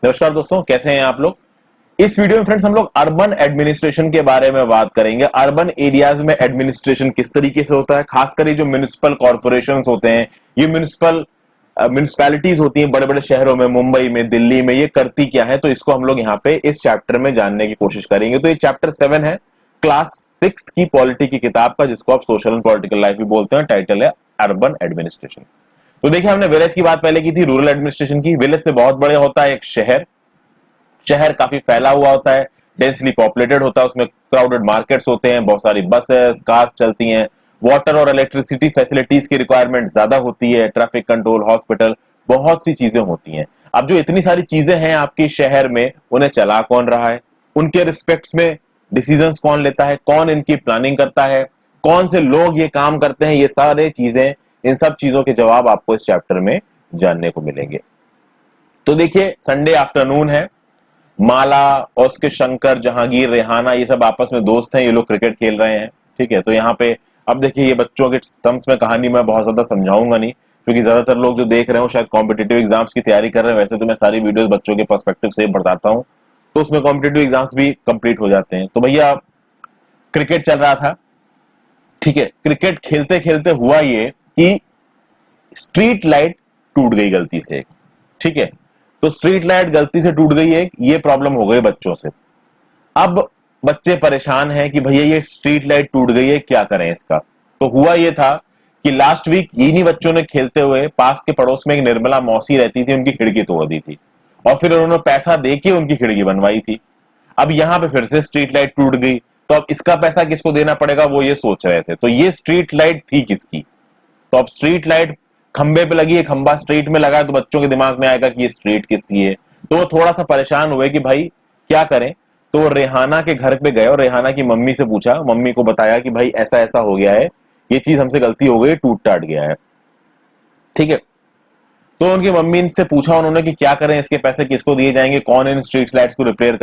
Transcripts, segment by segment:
नमस्कार दोस्तों, कैसे हैं आप लोग। इस वीडियो में फ्रेंड्स हम लोग अर्बन एडमिनिस्ट्रेशन के बारे में बात करेंगे। अर्बन एरियाज में एडमिनिस्ट्रेशन किस तरीके से होता है, खासकर ये जो म्युनिसिपल कॉर्पोरेशंस होते हैं, ये म्युनिसिपैलिटीज होती हैं बड़े बड़े शहरों में, मुंबई में, दिल्ली में, ये करती क्या है, तो इसको हम लोग यहाँ पे इस चैप्टर में जानने की कोशिश करेंगे। तो ये चैप्टर 7 है, क्लास 6 की पॉलिटी की किताब का, जिसको आप सोशल एंड पॉलिटिकल लाइफ भी बोलते हैं। टाइटल है अर्बन एडमिनिस्ट्रेशन। तो देखिए, हमने विलेज की बात पहले की थी, रूरल एडमिनिस्ट्रेशन की। विलेज से बहुत बड़े होता है एक शहर। शहर काफी फैला हुआ होता है, डेंसली पॉपुलेटेड होता है, उसमें क्राउडेड मार्केट्स होते हैं, बहुत सारी बसेस, कार्स चलती हैं, वाटर और इलेक्ट्रिसिटी फैसिलिटीज की रिक्वायरमेंट ज्यादा होती है, ट्रैफिक कंट्रोल, हॉस्पिटल, बहुत सी चीजें होती हैं। अब जो इतनी सारी चीजें हैं आपके शहर में, उन्हें चला कौन रहा है, उनके रिस्पेक्ट्स में डिसीजंस कौन लेता है, कौन इनकी प्लानिंग करता है, कौन से लोग ये काम करते हैं, ये सारे चीजें, इन सब चीजों के जवाब आपको इस चैप्टर में जानने को मिलेंगे। तो देखिए, संडे आफ्टरनून है, माला और उसके शंकर, जहांगीर, रेहाना, ये सब आपस में दोस्त हैं, ये लोग क्रिकेट खेल रहे हैं। ठीक है, तो यहाँ पे अब देखिए, ये बच्चों के टर्म्स में कहानी मैं बहुत ज्यादा समझाऊंगा नहीं, क्योंकि ज्यादातर लोग जो देख रहे हो शायद कॉम्पिटिटिव एग्जाम्स की तैयारी कर रहे हैं। वैसे तो मैं सारी वीडियोस बच्चों के पर्सपेक्टिव से बताता हूँ, तो उसमें कॉम्पिटिटिव एग्जाम्स भी कंप्लीट हो जाते हैं। तो भैया, क्रिकेट चल रहा था। ठीक है, क्रिकेट खेलते खेलते हुआ ये कि स्ट्रीट लाइट टूट गई गलती से। ठीक है, तो स्ट्रीट लाइट गलती से टूट गई है, ये प्रॉब्लम हो गई बच्चों से। अब बच्चे परेशान हैं कि भैया ये स्ट्रीट लाइट टूट गई है, क्या करें इसका। तो हुआ ये था कि लास्ट वीक इन्हीं बच्चों ने खेलते हुए, पास के पड़ोस में एक निर्मला मौसी रहती थी, उनकी खिड़की तोड़ दी थी, और फिर उन्होंने पैसा देके उनकी खिड़की बनवाई थी। अब यहां पे फिर से स्ट्रीट लाइट टूट गई, तो अब इसका पैसा किसको देना पड़ेगा, वो ये सोच रहे थे। तो ये स्ट्रीट लाइट थी किसकी? तो अब स्ट्रीट लाइट खंबे पे लगी है, खंबा स्ट्रीट में लगा है, तो बच्चों के दिमाग में आएगा कि ये स्ट्रीट किसकी है। तो वो थोड़ा सा परेशान हुए कि भाई क्या करें। तो वो रेहाना के घर पे गए और रेहाना की मम्मी से पूछा, मम्मी को बताया कि भाई ऐसा ऐसा हो गया है, ये चीज हमसे गलती हो गई, टूट टाट गया है। ठीक है, तो उनकी मम्मी से पूछा उन्होंने कि क्या करें, इसके पैसे किसको दिए जाएंगे, कौन इन स्ट्रीट लाइट्स को रिप्लेस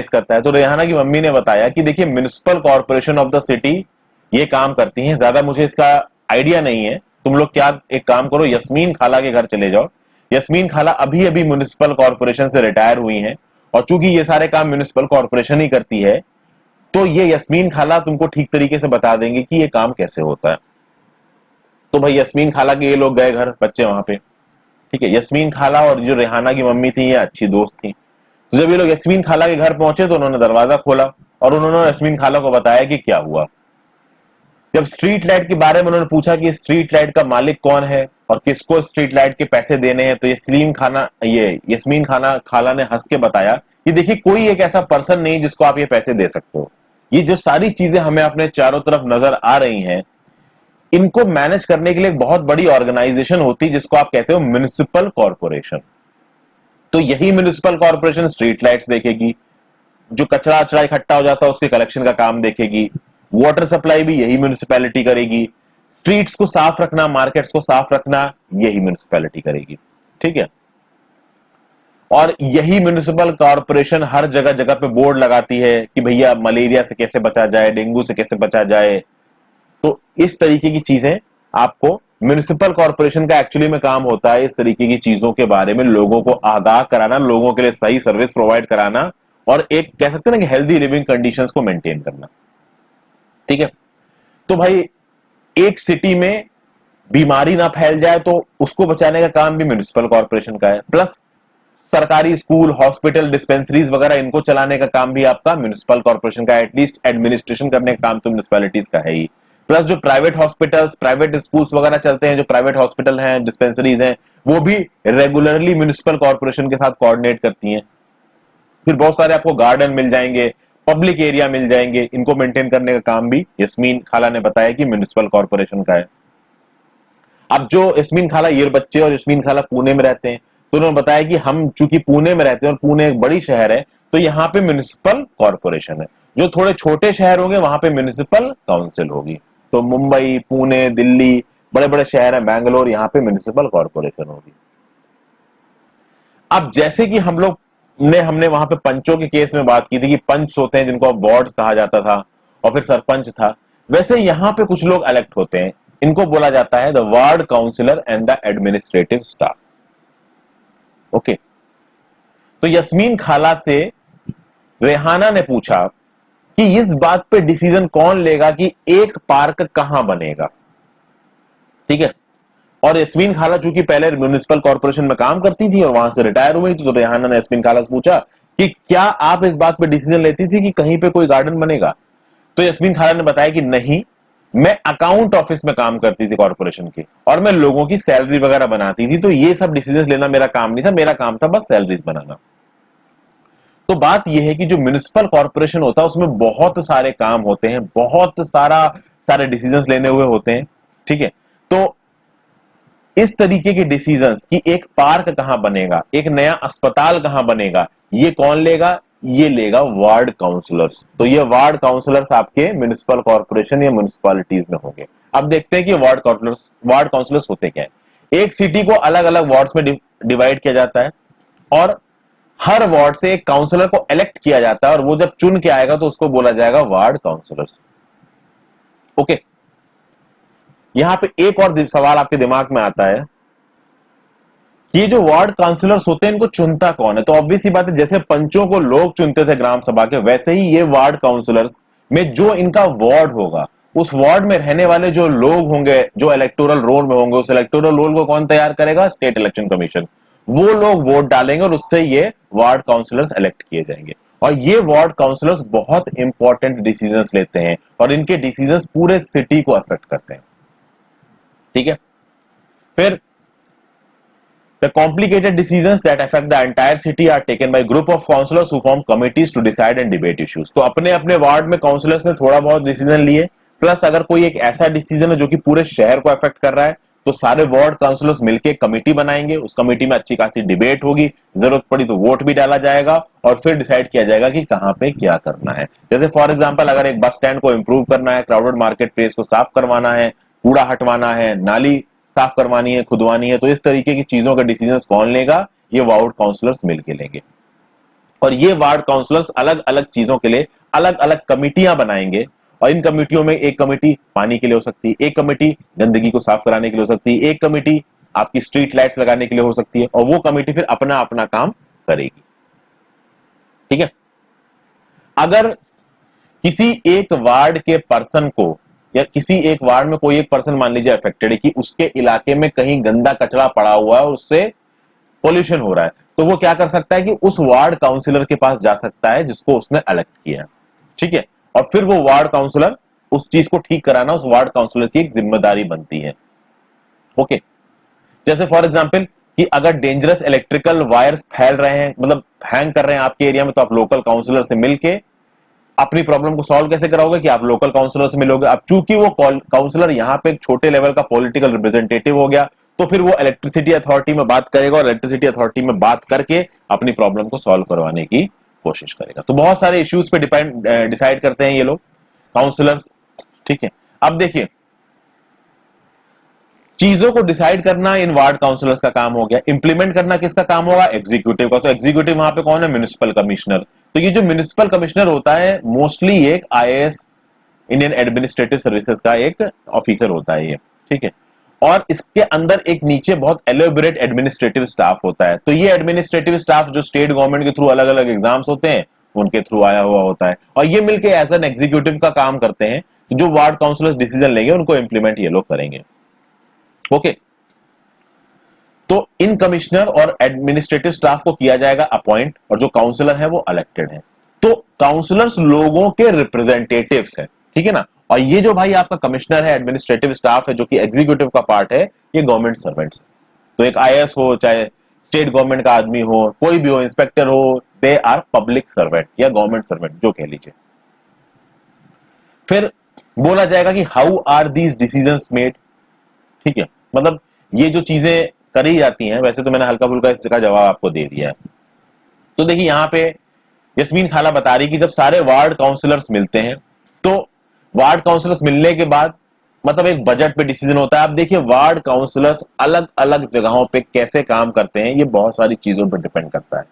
करता है। तो रेहाना की मम्मी ने बताया कि देखिए, municipal corporation of the city ये काम करती है, ज्यादा मुझे इसका आइडिया नहीं है। तुम लोग क्या, एक काम करो, यस्मीन खाला के घर चले जाओ। यस्मीन खाला अभी अभी म्युनिसिपल कॉर्पोरेशन से रिटायर हुई हैं, और चूंकि ये सारे काम म्युनिसिपल कॉर्पोरेशन ही करती है, तो ये यस्मीन खाला तुमको ठीक तरीके से बता देंगे कि ये काम कैसे होता है। तो भाई यस्मीन खाला के ये लोग गए घर, बच्चे वहां पे। ठीक है, यस्मीन खाला और जो रेहाना की मम्मी थी, ये अच्छी दोस्त थी। तो जब ये लोग यस्मीन खाला के घर पहुंचे, तो उन्होंने दरवाजा खोला और उन्होंने यस्मीन खाला को बताया कि क्या हुआ। जब स्ट्रीट लाइट के बारे में उन्होंने पूछा कि स्ट्रीट लाइट का मालिक कौन है और किसको स्ट्रीट लाइट के पैसे देने हैं, तो यस्मीन खाला ने हंस के बताया कि देखिए, कोई एक ऐसा पर्सन नहीं जिसको आप ये पैसे दे सकते हो। ये जो सारी चीजें हमें अपने चारों तरफ नजर आ रही हैं, इनको मैनेज करने के लिए एक बहुत बड़ी ऑर्गेनाइजेशन होती है, जिसको आप कहते हो म्युनिसिपल कॉर्पोरेशन। तो यही म्युनिसिपल कॉर्पोरेशन स्ट्रीट लाइट्स देखेगी, जो कचरा अचरा इकट्ठा हो जाता है उसके कलेक्शन का काम देखेगी, वाटर सप्लाई भी यही म्युनिसिपैलिटी करेगी, स्ट्रीट्स को साफ रखना, मार्केट्स को साफ रखना, यही म्युनिसिपैलिटी करेगी। ठीक है, और यही म्युनिसिपल कॉर्पोरेशन हर जगह जगह पे बोर्ड लगाती है कि भैया मलेरिया से कैसे बचा जाए, डेंगू से कैसे बचा जाए। तो इस तरीके की चीजें आपको, म्युनिसिपल कॉर्पोरेशन का एक्चुअली में काम होता है इस तरीके की चीजों के बारे में लोगों को आगाह कराना, लोगों के लिए सही सर्विस प्रोवाइड कराना, और एक कह सकते हैं ना कि हेल्दी लिविंग कंडीशंस को मेंटेन करना। ठीक है, तो भाई एक सिटी में बीमारी ना फैल जाए, तो उसको बचाने का काम भी म्युनिसिपल कॉर्पोरेशन का है। प्लस सरकारी स्कूल, हॉस्पिटल, डिस्पेंसरीज वगैरह, इनको चलाने का काम भी आपका म्युनिसिपल कॉर्पोरेशन का है। एटलीस्ट एडमिनिस्ट्रेशन करने का काम तो म्युनिसिपैलिटीज का है ही। प्लस जो प्राइवेट हॉस्पिटल्स, प्राइवेट स्कूल्स वगैरह चलते हैं, जो प्राइवेट हॉस्पिटल हैं, डिस्पेंसरीज हैं, वो भी रेगुलरली म्युनिसिपल कॉर्पोरेशन के साथ कोऑर्डिनेट करती हैं। फिर बहुत सारे आपको गार्डन मिल जाएंगे, पब्लिक एरिया मिल जाएंगे, इनको मेंटेन करने का काम भी यस्मीन खाला ने बताया कि म्युनिसिपल कॉर्पोरेशन का है। अब जो यस्मीन खाला, ये बच्चे और यस्मीन खाला पुणे में रहते हैं, तो उन्होंने बताया कि हम चूंकि पुणे में रहते हैं और पुणे एक बड़ी शहर है, तो यहाँ पे म्युनिसिपल कॉर्पोरेशन है। जो थोड़े छोटे शहर होंगे वहां पे म्युनिसिपल काउंसिल होगी। तो मुंबई, पुणे, दिल्ली, बड़े बड़े शहर है, बैंगलोर, यहाँ पे म्युनिसिपल कॉर्पोरेशन होगी। अब जैसे कि हमने वहां पे पंचों के केस में बात की थी कि पंच होते हैं जिनको वार्ड्स कहा जाता था, और फिर सरपंच था, वैसे यहां पे कुछ लोग इलेक्ट होते हैं, इनको बोला जाता है the ward councillor and the administrative staff. Okay, तो यस्मीन खाला से रेहाना ने पूछा कि इस बात पे डिसीजन कौन लेगा कि एक पार्क कहां बनेगा, ठीक है। और यस्मीन खाला चूंकि पहले म्युनिसिपल कॉर्पोरेशन में काम करती थी और वहां से रिटायर हुई थी, तो रेहाना ने यस्मीन खाला से पूछा कि क्या आप इस बात पे डिसीजन लेती थी कि कहीं पे कोई गार्डन बनेगा। तो यस्मीन खाला ने बताया कि नहीं, मैं अकाउंट ऑफिस में काम करती थी कॉर्पोरेशन की, और मैं लोगों की सैलरी वगैरह बनाती थी, तो ये सब डिसीजन लेना मेरा काम नहीं था, मेरा काम था बस सैलरीज बनाना। तो बात यह है कि जो म्युनिसिपल कॉर्पोरेशन होता है उसमें बहुत सारे काम होते हैं, बहुत सारे डिसीजंस लेने हुए होते हैं, ठीक है। तो इस तरीके के डिसीजंस कि एक पार्क कहां बनेगा, एक नया अस्पताल कहां बनेगा, ये कौन लेगा, ये लेगा वार्ड काउंसलर्स। तो ये वार्ड काउंसलर्स आपके म्युनिसिपल कॉर्पोरेशन या म्युनिसिपैलिटीज में होंगे। अब देखते हैं कि वार्ड काउंसलर्स होते क्या है। एक सिटी को अलग अलग वार्ड्स में डिवाइड किया जाता है और हर वार्ड से एक काउंसलर को इलेक्ट किया जाता है, और वो जब चुन के आएगा तो उसको बोला जाएगा वार्ड काउंसलर्स। ओके, यहां पे एक और सवाल आपके दिमाग में आता है कि जो वार्ड काउंसलर्स होते हैं इनको चुनता कौन है। तो ऑब्वियस सी बात है, जैसे पंचों को लोग चुनते थे ग्राम सभा के, वैसे ही ये वार्ड काउंसलर्स में जो इनका वार्ड होगा, उस वार्ड में रहने वाले जो लोग होंगे, जो इलेक्टोरल रोल में होंगे, उस इलेक्टोरल रोल को कौन तैयार करेगा, स्टेट इलेक्शन कमीशन। वो लोग वोट डालेंगे और उससे ये वार्ड काउंसलर्स इलेक्ट किए जाएंगे। और ये वार्ड काउंसलर्स बहुत इंपॉर्टेंट डिसीजंस लेते हैं और इनके डिसीजंस पूरे सिटी को अफेक्ट करते हैं, ठीक है। फिर the complicated decisions that affect the entire city are taken by group of councillors who form committees to decide and debate issues। तो अपने अपने वार्ड में काउंसलर्स ने थोड़ा बहुत डिसीजन लिए, प्लस अगर कोई एक ऐसा डिसीजन है जो कि पूरे शहर को अफेक्ट कर रहा है, तो सारे वार्ड काउंसलर्स मिलकर कमेटी बनाएंगे। उस कमेटी में अच्छी खासी डिबेट होगी, जरूरत पड़ी तो वोट भी डाला जाएगा और फिर डिसाइड किया जाएगा कि कहां पे क्या करना है। जैसे फॉर एग्जांपल, अगर एक बस स्टैंड को इंप्रूव करना है, क्राउडेड मार्केट प्लेस को साफ करवाना है, कूड़ा हटवाना है, नाली साफ करवानी है, खुदवानी है, तो इस तरीके की चीजों का डिसीजंस कौन लेगा, ये वार्ड काउंसलर्स मिलके लेंगे। और ये वार्ड काउंसलर्स अलग अलग चीजों के लिए अलग अलग कमिटियां बनाएंगे, और इन कमिटियों में एक कमिटी पानी के लिए हो सकती है, एक कमिटी गंदगी को साफ कराने के लिए हो सकती है, एक कमिटी आपकी स्ट्रीट लाइट्स लगाने के लिए हो सकती है, और वो कमिटी फिर अपना अपना काम करेगी, ठीक है। अगर किसी एक वार्ड के पर्सन को, या किसी एक वार्ड में कोई एक पर्सन मान लीजिए अफेक्टेड है कि उसके इलाके में कहीं गंदा कचरा पड़ा हुआ है और उससे पोल्यूशन हो रहा है, तो वो क्या कर सकता है कि उस वार्ड काउंसलर के पास जा सकता है जिसको उसने इलेक्ट किया, ठीक है। और फिर वो वार्ड काउंसलर उस चीज को ठीक कराना उस वार्ड काउंसलर की एक जिम्मेदारी बनती है, ओके। जैसे फॉर एग्जाम्पल कि अगर डेंजरस इलेक्ट्रिकल वायर्स फैल रहे हैं, मतलब हैंग कर रहे हैं आपके एरिया में, तो आप लोकल काउंसलर से मिलके अपनी प्रॉब्लम को सॉल्व कैसे कराओगे कि आप लोकल काउंसलर से मिलोगे। अब चूंकि वो काउंसलर यहां पे एक छोटे लेवल का पॉलिटिकल रिप्रेजेंटेटिव हो गया, तो फिर वो इलेक्ट्रिसिटी अथॉरिटी में बात करेगा और इलेक्ट्रिसिटी अथॉरिटी में बात करके अपनी प्रॉब्लम को सॉल्व करवाने की कोशिश करेगा। तो बहुत सारे इश्यूज पे डिसाइड करते हैं ये लोग काउंसलर्स, ठीक है। अब देखिए, चीजों को डिसाइड करना इन वार्ड काउंसलर्स का काम हो गया, इंप्लीमेंट करना किसका काम होगा, एग्जीक्यूटिव का। तो एग्जीक्यूटिव वहां पे कौन है, म्युनिसिपल कमिश्नर। तो ये जो म्युनिसिपल कमिश्नर होता है मोस्टली एक आईएएस, इंडियन एडमिनिस्ट्रेटिव सर्विसेज का एक ऑफिसर होता है ये, ठीक है। और इसके अंदर एक नीचे बहुत एलोबरेट एडमिनिस्ट्रेटिव स्टाफ होता है। तो ये एडमिनिस्ट्रेटिव स्टाफ जो स्टेट गवर्नमेंट के थ्रू अलग अलग एग्जाम्स होते हैं उनके थ्रू आया हुआ होता है, और ये मिलकर एज एन एग्जीक्यूटिव का काम करते हैं। जो वार्ड काउंसलर्स डिसीजन लेंगे उनको इंप्लीमेंट ये लोग करेंगे, ओके। तो इन कमिश्नर और एडमिनिस्ट्रेटिव स्टाफ को किया जाएगा अपॉइंट, और जो काउंसलर है वो इलेक्टेड है। तो काउंसलर्स लोगों के रिप्रेजेंटेटिव्स हैं, ठीक है ना। और ये जो भाई आपका कमिश्नर है, एडमिनिस्ट्रेटिव स्टाफ है, जो कि एग्जीक्यूटिव का पार्ट है, ये गवर्नमेंट सर्वेंट्स है। तो एक आईएएस हो, चाहे स्टेट गवर्नमेंट का आदमी हो, कोई भी हो, इंस्पेक्टर हो, दे आर पब्लिक सर्वेंट या गवर्नमेंट सर्वेंट, जो कह लीजिए। फिर बोला जाएगा कि how are these decisions made, ठीक है। मतलब ये जो चीजें करी जाती हैं, वैसे तो मैंने हल्का फुल्का इसका जवाब आपको दे दिया है। तो देखिए यहां पे यस्मीन खाला बता रही कि जब सारे वार्ड काउंसलर्स मिलते हैं, तो वार्ड काउंसलर्स मिलने के बाद मतलब एक बजट पे डिसीजन होता है। अब देखिए वार्ड काउंसलर्स अलग अलग जगहों पे कैसे काम करते हैं, ये बहुत सारी चीजों पर डिपेंड करता है।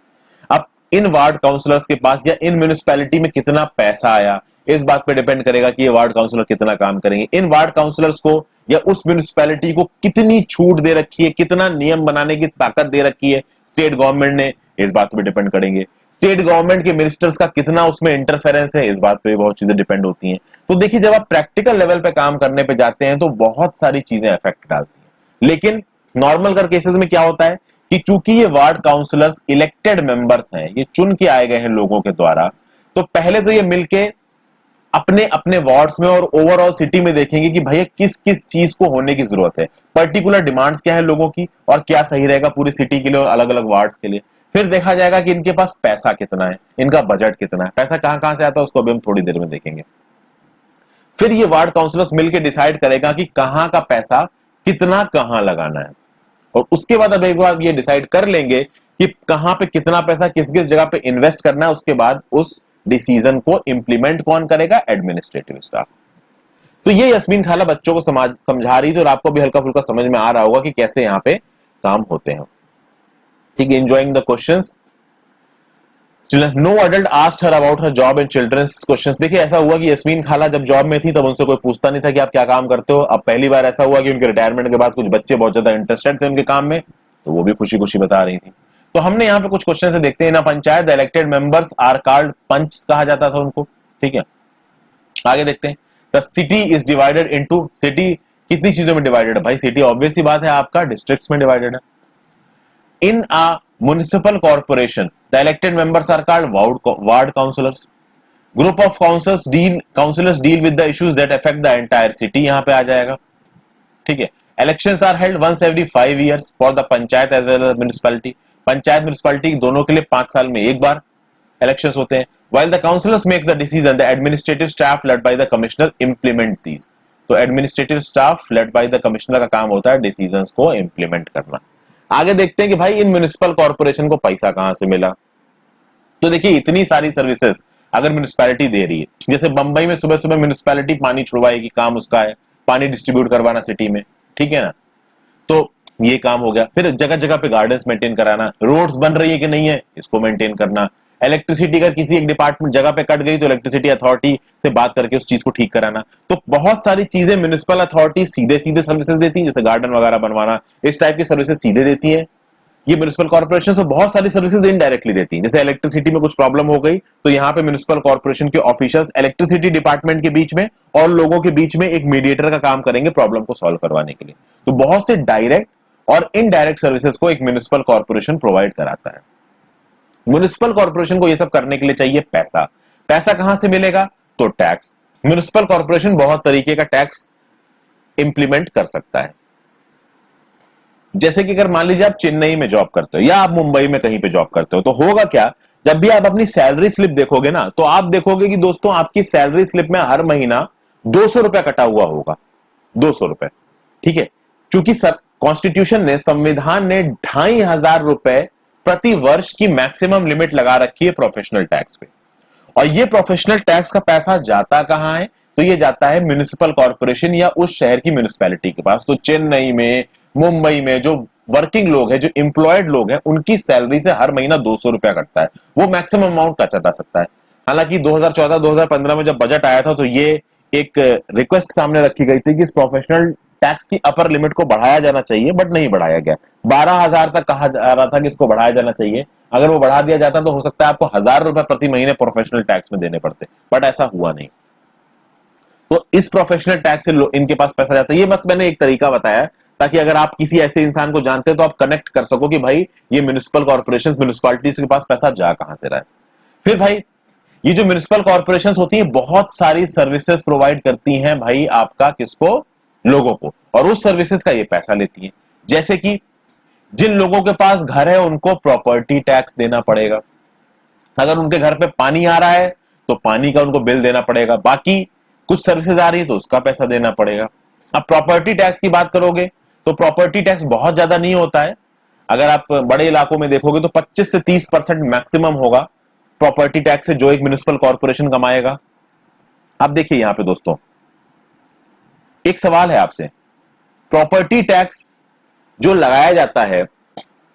अब इन वार्ड काउंसलर्स के पास या इन म्युनिसिपैलिटी में कितना पैसा आया, इस बात पे डिपेंड करेगा कि ये वार्ड काउंसलर कितना काम करेंगे। इन वार्ड काउंसलर्स को या उस म्युनिसिपैलिटी को कितनी छूट दे रखी है, कितना नियम बनाने की ताकत दे रखी है स्टेट गवर्नमेंट ने, इस बात पे डिपेंड करेंगे। स्टेट गवर्नमेंट के मिनिस्टर्स का कितना उसमें इंटरफेरेंस है, इस बात पे बहुत चीजें डिपेंड होती हैं। तो देखिए, जब आप प्रैक्टिकल लेवल पे काम करने पे जाते हैं तो बहुत सारी चीजें इफेक्ट डालती हैं। लेकिन नॉर्मल कर केसेस में क्या होता है कि चूंकि ये वार्ड काउंसलर्स इलेक्टेड मेंबर्स हैं, ये चुन के आए गए हैं लोगों के द्वारा, तो पहले तो ये मिलके अपने अपने वार्ड्स में और ओवरऑल सिटी में देखेंगे कि भैया किस किस चीज को होने की जरूरत है, पर्टिकुलर डिमांड्स क्या है लोगों की और क्या सही रहेगा पूरी सिटी के लिए और अलग अलग वार्ड्स के लिए। फिर देखा जाएगा कि इनके पास पैसा कितना है, इनका बजट कितना है, पैसा कहां कहां से आता है उसको अभी हम थोड़ी देर में देखेंगे। फिर ये वार्ड काउंसिलर्स मिलकर डिसाइड करेगा कि कहां का पैसा कितना कहां लगाना है, और उसके बाद अब एक बार ये डिसाइड कर लेंगे कि कहां पे कितना पैसा किस किस जगह पे इन्वेस्ट करना है, उसके बाद उस डिसीजन को इंप्लीमेंट कौन करेगा, एडमिनिस्ट्रेटिव स्टाफ। तो ये यस्मीन खाला बच्चों को समझा रही थी और आपको भी हल्का फुल्का समझ में आ रहा होगा कि कैसे यहाँ पे काम होते हैं। ठीक है, enjoying the questions. No adult asked her about her job and children's questions. देखिए, ऐसा हुआ कि यस्मीन खाला जब जॉब में थी तब उनसे कोई पूछता नहीं था कि आप क्या काम करते हो। अब पहली बार ऐसा हुआ कि उनके रिटायरमेंट के बाद कुछ बच्चे बहुत ज्यादा इंटरेस्टेड थे उनके काम में, तो वो भी खुशी खुशी बता रही थी। तो हमने यहाँ पे कुछ क्वेश्चन से देखते हैं ना। Panchayat the elected members are called panch कहा जाता था उनको। ठीक है, आगे देखते हैं। The city is divided into, city कितनी चीजों में डिवाइडेड है भाई, सिटी ऑब्वियस सी बात है आपका डिस्ट्रिक्ट्स में डिवाइडेड है। In a municipal corporation, the elected members are called ward councillors. Group of councillors deal with the issues that affect the entire city. यहाँ पे आ जाएगा। ठीक है, elections are held once every 5 years for the panchayat as well as municipality. Panchayat municipality दोनों के लिए 5 साल में एक बार इलेक्शंस होते हैं। While the councillors makes the decision, the administrative staff led by the commissioner implement these. तो administrative staff led by the commissioner का काम होता है डिसीजंस को इंप्लीमेंट करना। आगे देखते हैं कि भाई इन म्युनिसिपल कॉर्पोरेशन को पैसा कहां से मिला। तो देखिए, इतनी सारी सर्विसेज अगर म्युनिसिपैलिटी दे रही है, जैसे बंबई में सुबह सुबह म्युनिसिपैलिटी पानी छुड़वाएगी, काम उसका है पानी डिस्ट्रीब्यूट करवाना सिटी में, ठीक है ना, तो ये काम हो गया। फिर जगह जगह पे गार्डन्स मेंटेन कराना, रोड्स बन रही है कि नहीं है इसको मेंटेन करना, इलेक्ट्रिसिटी अगर किसी एक डिपार्टमेंट जगह पे कट गई तो इलेक्ट्रिसिटी अथॉरिटी से बात करके उस चीज को ठीक कराना। तो बहुत सारी चीजें म्युनिसिपल अथॉरिटी सीधे सीधे सर्विसेज देती है, जैसे गार्डन वगैरह बनवाना, इस टाइप की सर्विसेज सीधे देती है। ये म्युनिसिपल कॉर्पोरेशन से बहुत सारी सर्विसेज इनडायरेक्टली देती है, जैसे इलेक्ट्रिसिटी में कुछ प्रॉब्लम हो गई तो यहाँ पे म्युनिसिपल कॉर्पोरेशन के ऑफिशियल्स इलेक्ट्रिसिटी डिपार्टमेंट के बीच में और लोगों के बीच में एक मीडिएटर का काम करेंगे प्रॉब्लम को सॉल्व करवाने के लिए। तो बहुत से डायरेक्ट और इनडायरेक्ट सर्विसेज को एक म्युनिसिपल कॉर्पोरेशन प्रोवाइड कराता है। म्युनिसिपल कॉर्पोरेशन को ये सब करने के लिए चाहिए पैसा। पैसा कहां से मिलेगा, तो टैक्स। म्युनिसिपल कॉर्पोरेशन बहुत तरीके का टैक्स इंप्लीमेंट कर सकता है। जैसे कि अगर मान लीजिए आप चेन्नई में जॉब करते हो या आप मुंबई में कहीं पे जॉब करते हो, तो होगा क्या, जब भी आप अपनी सैलरी स्लिप देखोगे ना, तो आप देखोगे कि दोस्तों आपकी सैलरी स्लिप में हर महीना 200 रुपया कटा हुआ होगा, 200 रुपए। ठीक है, क्योंकि कॉन्स्टिट्यूशन ने, संविधान ने 2500 रुपए प्रति वर्ष की मैक्सिमम लिमिट लगा रखी है प्रोफेशनल टैक्स पे। और ये प्रोफेशनल टैक्स का पैसा जाता कहां है, तो ये जाता है म्युनिसिपल कॉर्पोरेशन या उस शहर की म्युनिसिपैलिटी के पास। तो चेन्नई में, मुंबई में जो वर्किंग लोग हैं, जो एम्प्लॉयड लोग हैं, उनकी सैलरी से हर महीना 200 रुपया कटता है। वो मैक्सिमम अमाउंट कटा जा सकता है। हालांकि 2014-2015 में जब बजट आया था तो ये एक रिक्वेस्ट सामने रखी गई थी कि इस प्रोफेशनल टैक्स की अपर लिमिट को बढ़ाया जाना चाहिए, बट नहीं बढ़ाया गया। 12,000 तक कहा जा रहा था कि इसको बढ़ाया जाना चाहिए। अगर वो बढ़ा दिया जाता तो हो सकता है आपको 1000 रुपए प्रति महीने प्रोफेशनल टैक्स में देने पड़ते, बट ऐसा हुआ नहीं। तो इस प्रोफेशनल टैक्स से इनके पास पैसा जाता है। ये बस मैंने एक तरीका बताया ताकि अगर आप किसी ऐसे इंसान को जानते हैं तो आप कनेक्ट कर सको कि भाई ये म्युनिसिपल कॉर्पोरेशन, म्युनिसिपैलिटीज के पास पैसा जा कहां से रहा है। फिर भाई ये जो म्युनिसिपल कॉर्पोरेशन होती है बहुत सारी सर्विसेज प्रोवाइड करती हैं भाई आपका, किसको, लोगों को, और उस सर्विसेज का ये पैसा लेती है। जैसे कि जिन लोगों के पास घर है उनको प्रॉपर्टी टैक्स देना पड़ेगा, अगर उनके घर पे पानी आ रहा है तो पानी का उनको बिल देना पड़ेगा, बाकी कुछ सर्विसेज आ रही है तो उसका पैसा देना पड़ेगा। अब प्रॉपर्टी टैक्स की बात करोगे तो प्रॉपर्टी टैक्स बहुत ज्यादा नहीं होता है। अगर आप बड़े इलाकों में देखोगे तो 25 से 30% मैक्सिमम होगा प्रॉपर्टी टैक्स से जो एक म्युनिसिपल कॉर्पोरेशन कमाएगा। अब देखिए यहां पे दोस्तों एक सवाल है आपसे, प्रॉपर्टी टैक्स जो लगाया जाता है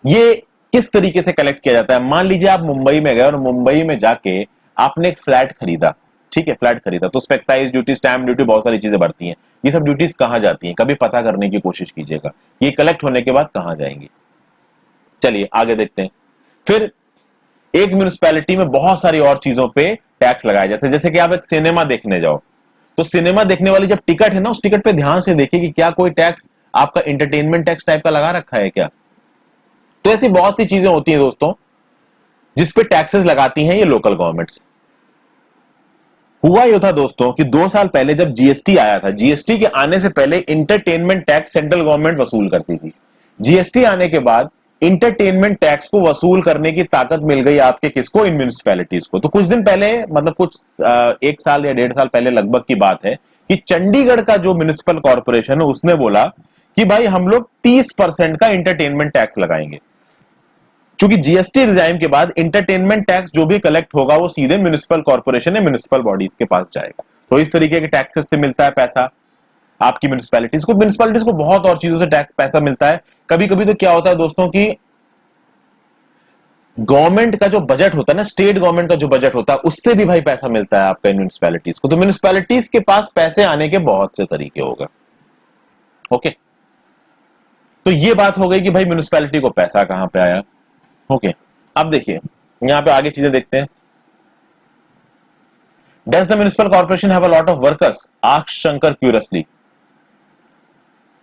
ये किस तरीके से कलेक्ट किया जाता है। मान लीजिए आप मुंबई में गए और मुंबई में जाके आपने एक फ्लैट खरीदा, ठीक है, फ्लैट खरीदा तो उसमें एक्साइज ड्यूटी, स्टैम्प ड्यूटी, बहुत सारी चीजें बढ़ती हैं। ये सब ड्यूटीज कहां जाती हैं, कभी पता करने की कोशिश कीजिएगा, ये कलेक्ट होने के बाद कहां जाएंगी। चलिए आगे देखते हैं। फिर एक म्युनिसिपैलिटी में बहुत सारी और चीजों पे टैक्स लगाया जाता है। जैसे कि आप एक सिनेमा देखने जाओ, तो सिनेमा देखने वाली जब टिकट है ना, उस टिकट पे ध्यान से देखिए कि क्या कोई टैक्स आपका इंटरटेनमेंट टैक्स टाइप का लगा रखा है क्या। तो ऐसी बहुत सी चीजें होती हैं दोस्तों जिसपे टैक्सेस लगाती हैं ये लोकल गवर्नमेंट्स। हुआ यह था दोस्तों कि 2 साल पहले जब जीएसटी आया था, जीएसटी के आने से पहले इंटरटेनमेंट टैक्स सेंट्रल गवर्नमेंट वसूल करती थी। जीएसटी आने के बाद इंटरटेनमेंट टैक्स को वसूल करने की ताकत मिल गई आपके किसको, इन म्युनिसिपैलिटीज को। तो कुछ दिन पहले, मतलब कुछ 1 साल या 1.5 साल पहले लगभग की बात है कि चंडीगढ़ का जो म्युनिसिपल कॉर्पोरेशन है उसने बोला कि भाई हम लोग 30% का इंटरटेनमेंट टैक्स लगाएंगे। चूंकि जीएसटी रिजाइन के बाद इंटरटेनमेंट टैक्स जो भी कलेक्ट होगा वो सीधे म्युनिसिपल कॉर्पोरेशन या म्युनिसिपल बॉडीज के पास जाएगा। तो इस तरीके के टैक्सेस से मिलता है पैसा आपकी म्युनिसिपैलिटीज को बहुत और चीजों से टैक्स पैसा मिलता है। कभी कभी तो क्या होता है दोस्तों की गवर्नमेंट का जो बजट होता है ना, स्टेट गवर्नमेंट का जो बजट होता है उससे भी भाई पैसा मिलता है आपका इन म्युनिसिपैलिटीज को। तो म्युनिसिपैलिटीज के पास पैसे आने के बहुत से तरीके हो गए। ओके, तो ये बात हो गई कि भाई म्युनिसिपैलिटी को पैसा कहां पे आया। ओके, अब देखिए यहां पे आगे चीजें देखते हैं। Does the municipal corporation have a lot of workers, asked Shankar curiously.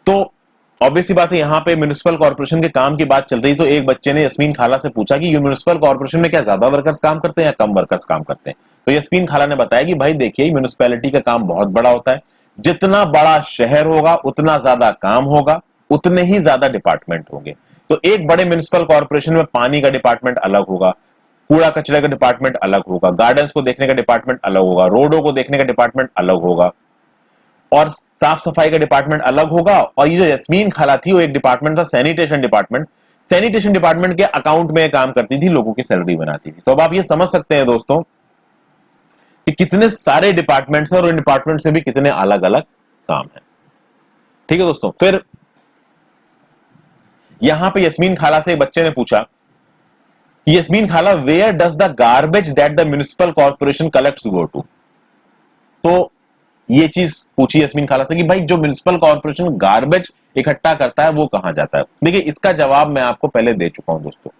तो ऑब्वियसली बात है, यहां पे म्युनिसिपल कॉर्पोरेशन के काम की बात चल रही, तो एक बच्चे ने यस्मीन खाला से पूछा कि म्युनिसिपल कॉर्पोरेशन में क्या ज्यादा वर्कर्स काम करते हैं या कम वर्कर्स काम करते हैं। तो यस्मीन खाला ने बताया कि भाई देखिए म्युनिसिपैलिटी का काम बहुत बड़ा होता है, जितना बड़ा शहर होगा उतना ज्यादा काम होगा, उतने ही ज्यादा डिपार्टमेंट होंगे। तो एक बड़े म्युनिसिपल कॉर्पोरेशन में पानी का डिपार्टमेंट अलग होगा, कूड़ा कचरे का डिपार्टमेंट अलग होगा, गार्डन्स को देखने का डिपार्टमेंट अलग होगा, रोडों को देखने का डिपार्टमेंट अलग होगा, और साफ सफाई का डिपार्टमेंट अलग होगा। और ये जो यस्मीन खाला थी वो एक डिपार्टमेंट था सैनिटेशन डिपार्टमेंट। सैनिटेशन डिपार्टमेंट के अकाउंट में काम करती थी, लोगों की सैलरी बनाती थी। तो अब आप ये समझ सकते हैं दोस्तों कि कितने सारे डिपार्टमेंट्स हैं और इन डिपार्टमेंट से भी कितने अलग अलग काम है। ठीक है दोस्तों, फिर यहां पे यस्मीन खाला से एक बच्चे ने पूछा कि यस्मीन खाला where does the garbage that the municipal corporation collects go to. तो ये चीज पूछी यस्मीन खाला से कि भाई जो म्युनिसिपल कॉर्पोरेशन गार्बेज इकट्ठा करता है वो कहां जाता है। देखिए इसका जवाब मैं आपको पहले दे चुका हूं दोस्तों।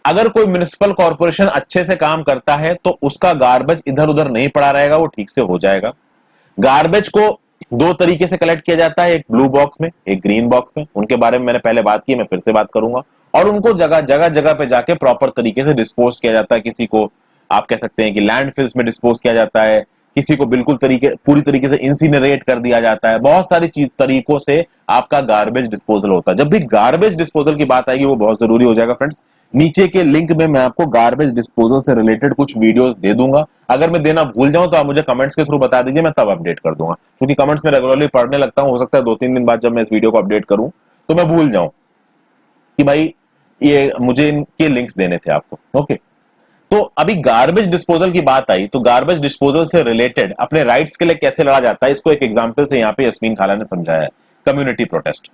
अगर कोई म्युनिसिपल कॉर्पोरेशन अच्छे से काम करता है तो उसका गार्बेज इधर उधर नहीं पड़ा रहेगा, वो ठीक से हो जाएगा। गार्बेज को 2 तरीके से कलेक्ट किया जाता है, एक ब्लू बॉक्स में, एक ग्रीन बॉक्स में। उनके बारे में मैंने पहले बात की, मैं फिर से बात करूंगा। और उनको जगह जगह जगह पे जाके प्रॉपर तरीके से डिस्पोज किया जाता है। किसी को आप कह सकते हैं कि लैंडफिल्स में डिस्पोज किया जाता है, किसी को बिल्कुल पूरी तरीके से इंसिनरेट कर दिया जाता है। बहुत सारी तरीकों से आपका गार्बेज डिस्पोजल होता है। जब भी गार्बेज डिस्पोजल की बात आएगी वो बहुत जरूरी हो जाएगा फ्रेंड्स। नीचे के लिंक में मैं आपको गार्बेज डिस्पोजल से रिलेटेड कुछ वीडियोस दे दूंगा। अगर मैं देना भूल जाऊं तो आप मुझे कमेंट्स के थ्रू बता दीजिए, मैं तब अपडेट कर दूंगा। क्योंकि कमेंट्स में रेगुलरली पढ़ने लगता हूं, हो सकता है 2-3 दिन बाद जब मैं इस वीडियो को अपडेट करूं तो मैं भूल जाऊं कि भाई ये मुझे इनके लिंक्स देने थे आपको। ओके, तो अभी गार्बेज डिस्पोजल की बात आई, तो गार्बेज डिस्पोजल से रिलेटेड अपने राइट्स के लिए कैसे लड़ा जाता है इसको एक एग्जांपल से यहाँ पे यस्मीन खाला ने समझाया है। कम्युनिटी प्रोटेस्ट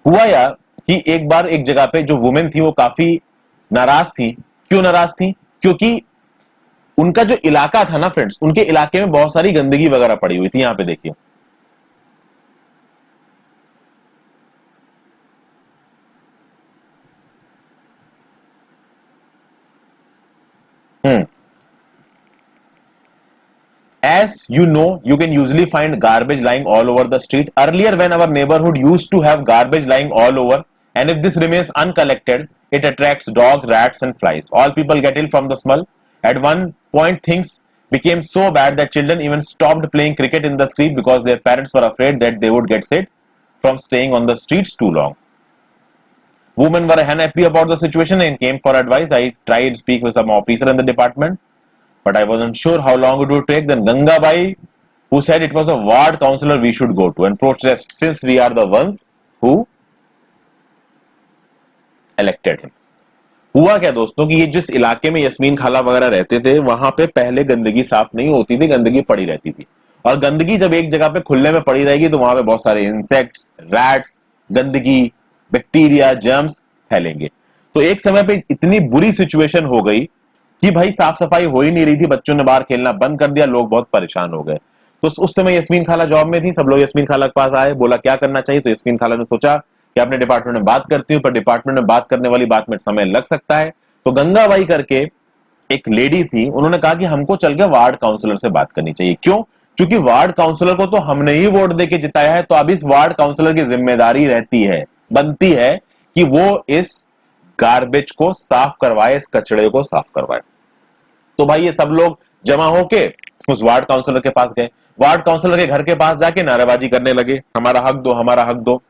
हुआ या कि एक बार एक जगह पे जो वुमेन थी वो काफी नाराज थी। क्यों नाराज थी? क्योंकि उनका जो इलाका था ना फ्रेंड्स, उनके इलाके में बहुत सारी गंदगी वगैरह पड़ी हुई थी। यहां पे देखिए As you know, you can usually find garbage lying all over the street. Earlier, when our neighborhood used to have garbage lying all over, and if this remains uncollected, it attracts dogs, rats, and flies. All people get ill from the smell. At one point, things became so bad that children even stopped playing cricket in the street because their parents were afraid that they would get sick from staying on the streets too long. Women were unhappy about the situation and came for advice. I tried to speak with some officer in the department, but I wasn't sure how long it would take. Then Ganga Bai, who said it was a ward councillor we should go to and protest since we are the ones who elected him. हुआ क्या दोस्तों कि ये जिस इलाके में यस्मीन खाला वगैरह रहते थे वहां पे पहले गंदगी साफ नहीं होती थी, गंदगी पड़ी रहती थी। और गंदगी जब एक जगह पे खुले में पड़ी रहेगी तो वहां पे बहुत सारे इंसेक्ट्स, रैट्स, गंदगी, बैक्टीरिया, जर्म्स फैलेंगे। तो एक समय पे इतनी बुरी सिचुएशन हो गई कि भाई साफ सफाई हो ही नहीं रही थी, बच्चों ने बाहर खेलना बंद कर दिया, लोग बहुत परेशान हो गए। तो उस समय यस्मीन खाला जॉब में थी, सब लोग यस्मीन खाला के पास आए, बोला क्या करना चाहिए। तो यस्मीन खाला ने सोचा कि अपने डिपार्टमेंट में बात करती हूँ, पर डिपार्टमेंट में बात करने वाली बात में समय लग सकता है। तो गंगाबाई करके एक लेडी थी, उन्होंने कहा कि हमको चल के वार्ड काउंसलर से बात करनी चाहिए। क्यों? क्योंकि वार्ड काउंसलर को तो हमने ही वोट देके जिताया है, तो अब इस वार्ड काउंसलर की जिम्मेदारी रहती है, बनती है कि वो इस गार्बेज को साफ करवाए, इस कचड़े को साफ करवाए। तो भाई ये सब लोग जमा होके उस वार्ड काउंसलर के पास गए। वार्ड काउंसलर के घर के पास जाके नारेबाजी करने लगे, हमारा हक दो, हमारा हक दो।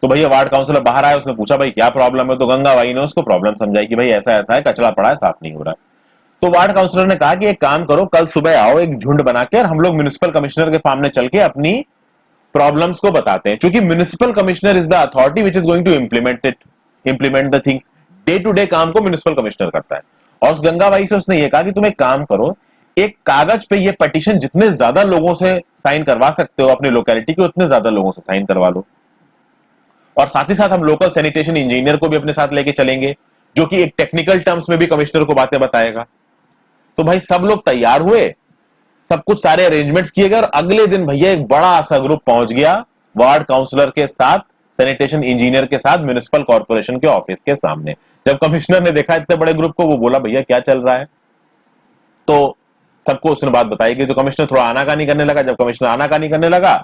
तो भैया वार्ड काउंसलर बाहर आया, उसने पूछा भाई क्या प्रॉब्लम है? तो गंगाबाई ने उसको प्रॉब्लम समझाई कि भाई ऐसा ऐसा है, कचरा पड़ा है, साफ नहीं हो रहा। तो वार्ड काउंसलर ने कहा कि एक काम करो, कल सुबह आओ एक झुंड बना के, और हम लोग म्युनिसिपल कमिश्नर के सामने चल के अपनी प्रॉब्लम्स को बताते हैं। क्योंकि municipal commissioner is the authority which is going to implement the things. Day to day काम को म्युनिसिपल कमिश्नर करता है। और उस गंगाबाई से उसने ये कहा कि तुम एक काम करो, एक कागज पे ये पटिशन जितने ज्यादा लोगों से साइन करवा सकते हो अपनी लोकेलिटी के, उतने ज्यादा लोगों से साइन करवा लो। और साथ ही साथ हम लोकल सैनिटेशन इंजीनियर को भी अपने साथ लेके चलेंगे, जो कि एक टेक्निकल टर्म्स में भी कमिश्नर को बातें बताएगा। तो भाई सब लोग तैयार हुए, सब कुछ सारे अरेंजमेंट्स किए गए, और अगले दिन भैया एक बड़ा सा ग्रुप पहुंच गया वार्ड काउंसलर के साथ, सैनिटेशन इंजीनियर के साथ, म्युनिसिपल कॉर्पोरेशन के ऑफिस के सामने। जब कमिश्नर ने देखा इतने बड़े ग्रुप को, वो बोला भैया क्या चल रहा है? तो सबको उसने बात बताई कि तो कमिश्नर थोड़ा आनाकानी करने लगा। जब कमिश्नर आनाकानी करने लगा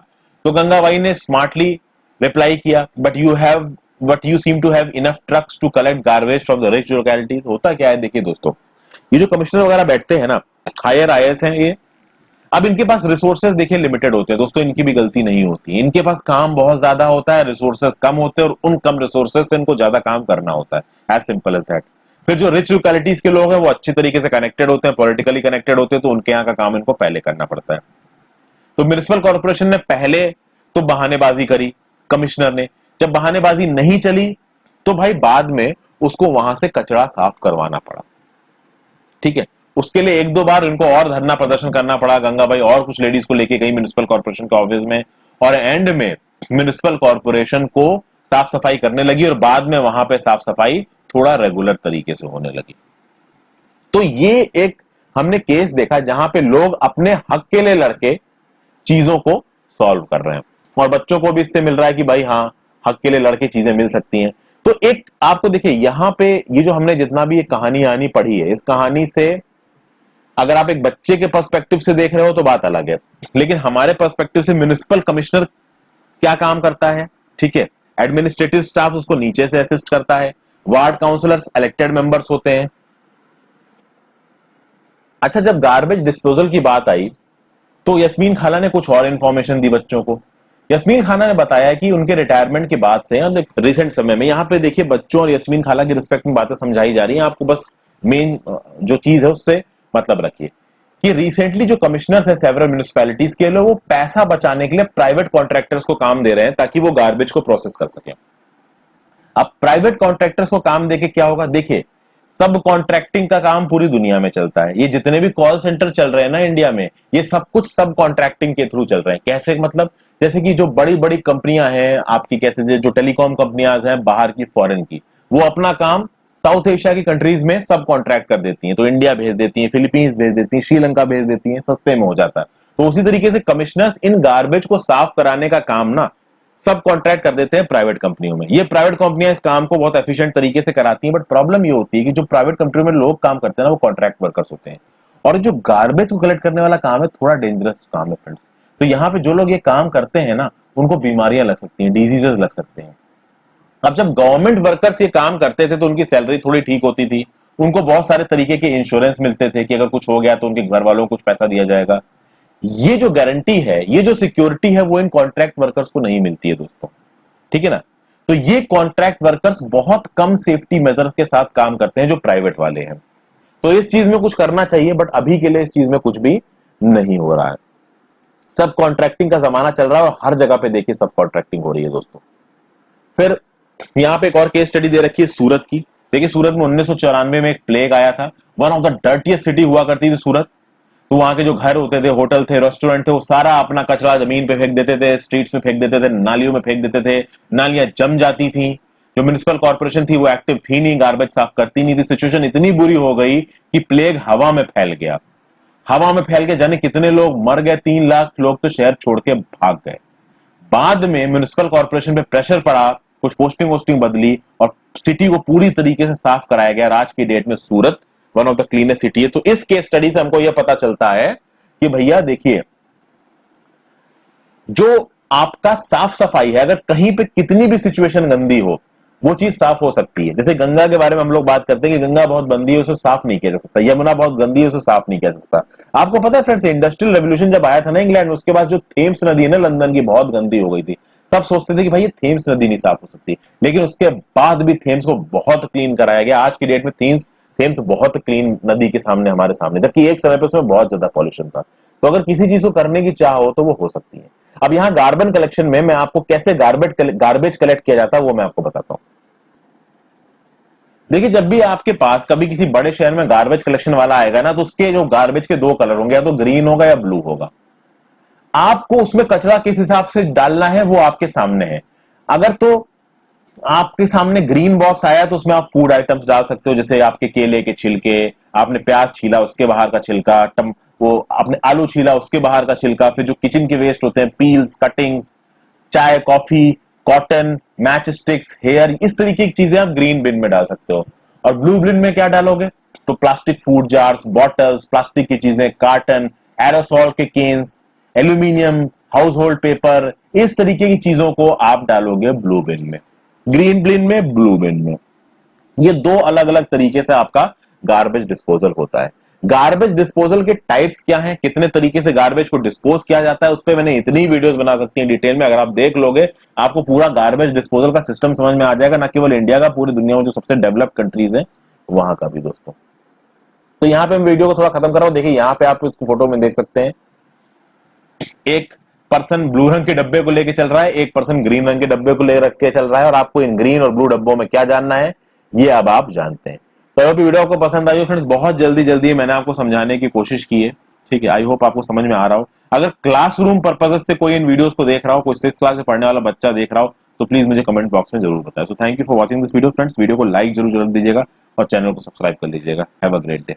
तो गंगाबाई ने स्मार्टली रिप्लाई किया, but you seem to have enough trucks to collect garbage from the rich localities. होता क्या है देखिए दोस्तों, ये जो कमिश्नर वगैरह बैठते हैं ना, हायर आईएएस हैं ये, अब इनके पास रिसोर्सेज देखिए लिमिटेड होते हैं दोस्तों। इनकी भी गलती नहीं होती, इनके पास काम बहुत ज्यादा होता है, रिसोर्सेज कम होते हैं, और उन कम रिसोर्सेज से इनको ज्यादा काम करना होता है। As simple as that. फिर जो रिच लोकेलिटीज के लोग हैं वो अच्छी तरीके से कनेक्टेड होते हैं, पॉलिटिकली कनेक्टेड होते हैं, तो उनके यहाँ का काम इनको पहले करना पड़ता है। तो म्युनिसिपल कॉर्पोरेशन ने पहले तो बहानेबाजी करी कमिश्नर ने। जब बहानेबाजी नहीं चली तो भाई बाद में उसको वहां से कचरा साफ करवाना पड़ा। ठीक है, उसके लिए एक दो बार इनको और धरना प्रदर्शन करना पड़ा। गंगाबाई और कुछ लेडीज को लेके गई म्युनिसिपल कॉर्पोरेशन के ऑफिस में, और एंड में म्युनिसिपल कॉर्पोरेशन को साफ सफाई करने लगी, और बाद में वहां पे साफ सफाई थोड़ा रेगुलर तरीके से होने लगी। तो ये एक हमने केस देखा जहां पे लोग अपने हक के लिए लड़के चीजों को सॉल्व कर रहे हैं, और बच्चों को भी इससे मिल रहा है कि भाई हाँ, हक के लिए लड़के चीजें मिल सकती हैं। तो एक आपको देखिए यहां पे ये जो हमने जितना भी ये कहानी आनी पढ़ी है, इस कहानी से अगर आप एक बच्चे के पर्सपेक्टिव से देख रहे हो तो बात अलग है, लेकिन हमारे पर्सपेक्टिव से म्युनिसिपल कमिश्नर क्या काम करता है? ठीक है, एडमिनिस्ट्रेटिव स्टाफ उसको नीचे से असिस्ट करता है, वार्ड काउंसलर्स इलेक्टेड मेंबर्स होते हैं। अच्छा, जब गार्बेज डिस्पोजल की बात आई तो यस्मीन खाला ने कुछ और इंफॉर्मेशन दी बच्चों को। यस्मीन खाला ने बताया कि उनके रिटायरमेंट के बाद से रिसेंट समय में, यहाँ पे देखिए बच्चों और यस्मीन खाला की रिस्पेक्ट में बातें समझाई जा रही हैं, आपको बस मेन जो चीज है उससे मतलब रखिए कि रिसेंटली जो कमिश्नर्स हैं सेवरल म्युनिसिपैलिटीज के लिए, वो पैसा बचाने के लिए प्राइवेट कॉन्ट्रैक्टर्स को काम दे रहे हैं ताकि वो गार्बेज को प्रोसेस कर सके। अब प्राइवेट कॉन्ट्रैक्टर्स को काम देके क्या होगा? देखिए, सब कॉन्ट्रैक्टिंग का काम पूरी दुनिया में चलता है। ये जितने भी कॉल सेंटर चल रहे हैं ना इंडिया में, ये सब कुछ सब कॉन्ट्रैक्टिंग के थ्रू चल रहे हैं। कैसे मतलब? जैसे कि जो बड़ी बड़ी कंपनियां हैं आपकी, कैसे जो टेलीकॉम कंपनियां हैं बाहर की, फॉरेन की, वो अपना काम साउथ एशिया की कंट्रीज में सब कॉन्ट्रैक्ट कर देती हैं। तो इंडिया भेज देती हैं, फिलीपींस भेज देती हैं, श्रीलंका भेज देती हैं, सस्ते में हो जाता है। तो उसी तरीके से कमिश्नर्स इन गार्बेज को साफ कराने का काम ना सब कॉन्ट्रैक्ट कर देते हैं प्राइवेट कंपनियों में। ये प्राइवेट कंपनियां इस काम को बहुत एफिशिएंट तरीके से कराती हैं, बट प्रॉब्लम ये होती है कि जो प्राइवेट कंपनियों में लोग काम करते हैं ना, वो कॉन्ट्रैक्ट वर्कर्स होते हैं, और जो गार्बेज को कलेक्ट करने वाला काम है थोड़ा डेंजरस काम है फ्रेंड्स। तो यहाँ पे जो लोग ये काम करते हैं ना, उनको बीमारियां लग सकती हैं, डिजीजेस लग सकते हैं। अब जब गवर्नमेंट वर्कर्स ये काम करते थे तो उनकी सैलरी थोड़ी ठीक होती थी, उनको बहुत सारे तरीके के इंश्योरेंस मिलते थे कि अगर कुछ हो गया तो उनके घर वालों को कुछ पैसा दिया जाएगा। ये जो गारंटी है, ये जो सिक्योरिटी है, वो इन कॉन्ट्रैक्ट वर्कर्स को नहीं मिलती है दोस्तों। ठीक है ना? तो ये कॉन्ट्रैक्ट वर्कर्स बहुत कम सेफ्टी मेजर्स के साथ काम करते हैं जो प्राइवेट वाले हैं। तो इस चीज में कुछ करना चाहिए, बट अभी के लिए इस चीज में कुछ भी नहीं हो रहा है। सब कॉन्ट्रैक्टिंग का जमाना चल रहा है, और हर जगह पे देखिए सब कॉन्ट्रैक्टिंग हो रही है दोस्तों। फिर यहां पे एक और केस स्टडी दे रखी है सूरत की। देखिए, सूरत में 1994 में एक प्लेग आया था। One of the dirtiest city हुआ करती थी सूरत। तो वहां के जो घर होते थे, होटल थे, रेस्टोरेंट थे, वो सारा अपना कचरा जमीन पे फेंक देते थे, स्ट्रीट्स में फेंक देते थे, नालियों में फेंक देते थे। नालियां जम जाती थी। जो म्युनिसिपल कॉर्पोरेशन थी वो एक्टिव थी नहीं, गार्बेज साफ करती नहीं थी। सिचुएशन इतनी बुरी हो गई कि प्लेग हवा में फैल गया। हवा में फैल के जाने कितने लोग मर गए, 3 लाख लोग तो शहर छोड़ के भाग गए। बाद में म्युनिसिपल कॉर्पोरेशन पे प्रेशर पड़ा, कुछ पोस्टिंग वोस्टिंग बदली और सिटी को पूरी तरीके से साफ कराया गया। आज की डेट में Surat one of the cleanest city है। तो इस केस स्टडी से हमको यह पता चलता है कि भैया देखिए, जो आपका साफ सफाई है, अगर कहीं पे कितनी भी सिचुएशन गंदी हो वो चीज साफ हो सकती है। जैसे गंगा के बारे में हम लोग बात करते हैं कि गंगा बहुत गंदी है, उसे साफ नहीं किया जा सकता। यमुना बहुत गंदी है, उसे साफ नहीं किया जा सकता। आपको पता है फ्रेंड्स, इंडस्ट्रियल रेवोल्यूशन जब आया था ना इंग्लैंड में, उसके बाद जो थेम्स नदी है ना लंदन की, बहुत गंदी हो गई थी। सब सोचते थे कि भाई ये थेम्स नदी नहीं साफ हो सकती, लेकिन उसके बाद भी थेम्स को बहुत क्लीन कराया गया। आज की डेट में थेम्स बहुत क्लीन नदी के सामने हमारे सामने, जबकि एक समय पे उसमें बहुत ज्यादा पॉल्यूशन था। तो अगर किसी चीज को करने की चाह हो तो वो हो सकती है। अब यहाँ गार्बन कलेक्शन में मैं आपको कैसे गार्बेज कलेक्ट किया जाता है वो मैं आपको बताता हूं। देखिए, जब भी आपके पास कभी किसी बड़े शहर में गार्बेज कलेक्शन वाला आएगा ना, तो उसके जो गार्बेज के 2 कलर होंगे, या तो ग्रीन होगा या ब्लू होगा। आपको उसमें कचरा किस हिसाब से डालना है वो आपके सामने है। अगर तो आपके सामने ग्रीन बॉक्स आया तो उसमें आप फूड आइटम्स डाल सकते हो, जैसे आपके केले के छिलके, आपने प्याज छीला उसके बाहर का छिलका, वो आपने आलू छीला उसके बाहर का छिलका, फिर जो किचन के वेस्ट होते हैं, पील्स, कटिंग्स, चाय, coffee, cotton, match sticks, hair, इस तरीके की चीजें आप ग्रीन बिन में डाल सकते हो। और ब्लू बिन में क्या डालोगे? तो plastic food jars, bottles, plastic की चीजें, कार्टन, एरोसॉल के cans, aluminium, household paper, इस तरीके की चीजों को आप डालोगे ब्लू बिन में। ग्रीन बिन में, ब्लू बिन में। ये 2 अलग अलग तरीके से आपका गार्बेज डिस्पोजल होता है। गार्बेज डिस्पोजल के टाइप्स क्या हैं, कितने तरीके से गार्बेज को डिस्पोज किया जाता है, उस पर मैंने इतनी वीडियोस बना सकती हैं डिटेल में। अगर आप देख लोगे आपको पूरा गार्बेज डिस्पोजल का सिस्टम समझ में आ जाएगा, ना केवल इंडिया का, पूरी दुनिया में जो सबसे डेवलप कंट्रीज हैं वहां का भी दोस्तों। तो यहाँ पे मैं वीडियो को थोड़ा खत्म कर रहा हूं। देखिए यहाँ पे आप इसको फोटो में देख सकते हैं, एक पर्सन ब्लू रंग के डब्बे को लेके चल रहा है, एक पर्सन ग्रीन रंग के डब्बे को ले रख के चल रहा है, और आपको इन ग्रीन और ब्लू डब्बों में क्या जानना है ये अब आप जानते हैं। तो अगर वीडियो आपको पसंद आई हो फ्रेंड्स, बहुत जल्दी मैंने आपको समझाने की कोशिश की है, ठीक है। आई होप आपको समझ में आ रहा हो। अगर क्लासरूम पर्पज से कोई इन वीडियोस को देख रहा हो, कोई 6th क्लास से पढ़ने वाला बच्चा देख रहा हो, तो प्लीज मुझे कमेंट बॉक्स में जरूर बताएं। So thank you for watching this video friends. Video को लाइक जरूर दीजिएगा और चैनल को सब्सक्राइब कर लीजिएगा। Have a great day.